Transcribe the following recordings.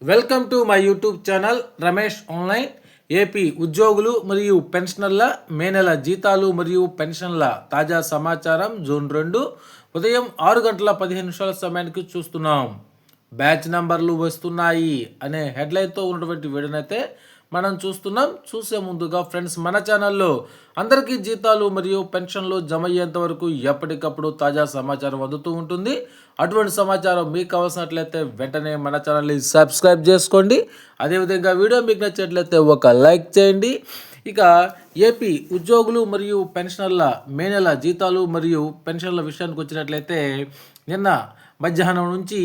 Welcome to my YouTube channel Ramesh online. AP ఉద్యోగులు మరియు పెన్షనర్ల మే నెల జీతాలు మరియు పెన్షన్ల తాజా సమాచారం జూన్ 2 ఉదయం 6 గంటల 15 నిమిషాల సమయానికి చూస్తున్నాం. బ్యాచ్ నంబర్లు వస్తున్నాయి అనే హెడ్లైన్తో ఉన్నటువంటి వీడియోనైతే మనం చూస్తున్నాం. చూసే ముందుగా ఫ్రెండ్స్, మన ఛానల్లో అందరికీ జీతాలు మరియు పెన్షన్లు జమ అయ్యేంత వరకు ఎప్పటికప్పుడు తాజా సమాచారం అందుతూ ఉంటుంది. అటువంటి సమాచారం మీకు అవసరట్లయితే వెంటనే మన ఛానల్ని సబ్స్క్రైబ్ చేసుకోండి. అదేవిధంగా వీడియో మీకు నచ్చినట్లయితే ఒక లైక్ చేయండి. ఇక ఏపీ ఉద్యోగులు మరియు పెన్షనర్ల మే నెల జీతాలు మరియు పెన్షన్ల విషయానికి వచ్చినట్లయితే నిన్న మధ్యాహ్నం నుంచి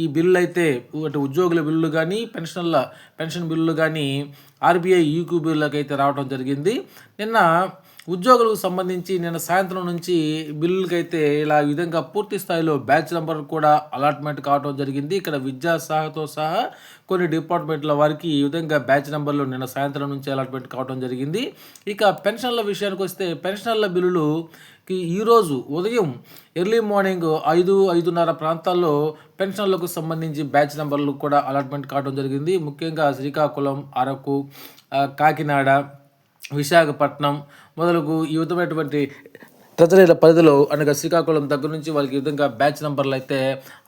ఈ బిల్లు అయితే అటు ఉద్యోగుల బిల్లులు కానీ పెన్షన్ బిల్లులు కానీ ఆర్బీఐ యూక్యూ బిల్లులకు అయితే రావడం జరిగింది. నిన్న ఉద్యోగులకు సంబంధించి నిన్న సాయంత్రం నుంచి బిల్లులకైతే ఇలా ఈ విధంగా పూర్తి స్థాయిలో బ్యాచ్ నెంబర్ కూడా అలాట్మెంట్ కావడం జరిగింది. ఇక్కడ విద్యాశాఖతో సహా కొన్ని డిపార్ట్మెంట్ల వారికి ఈ విధంగా బ్యాచ్ నెంబర్లు నిన్న సాయంత్రం నుంచి అలాట్మెంట్ కావడం జరిగింది. ఇక పెన్షన్ల విషయానికి వస్తే పెన్షన్ల బిల్లులుకి ఈరోజు ఉదయం ఎర్లీ మార్నింగ్ 5-5:30 ప్రాంతాల్లో పెన్షన్లకు సంబంధించి బ్యాచ్ నెంబర్లు కూడా అలాట్మెంట్ కావడం జరిగింది. ముఖ్యంగా శ్రీకాకుళం, అరకు, కాకినాడ, విశాఖపట్నం మొదలగు ఈ విధమైనటువంటి ట్రెజరీల పరిధిలో అనగా శ్రీకాకుళం దగ్గర నుంచి వాళ్ళకి ఈ విధంగా బ్యాచ్ నెంబర్లు అయితే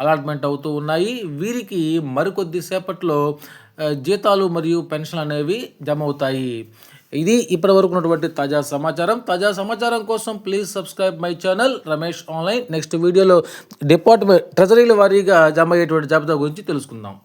అలాట్మెంట్ అవుతూ ఉన్నాయి. వీరికి మరికొద్ది సేపట్లో జీతాలు మరియు పెన్షన్లు అనేవి జమ అవుతాయి. ఇది ఇప్పటి వరకు ఉన్నటువంటి తాజా సమాచారం కోసం please subscribe my channel Ramesh online. Next వీడియోలో డిపార్ట్మెంట్ ట్రెజరీల వారీగా జమ అయ్యేటువంటి జాబితా గురించి తెలుసుకుందాం.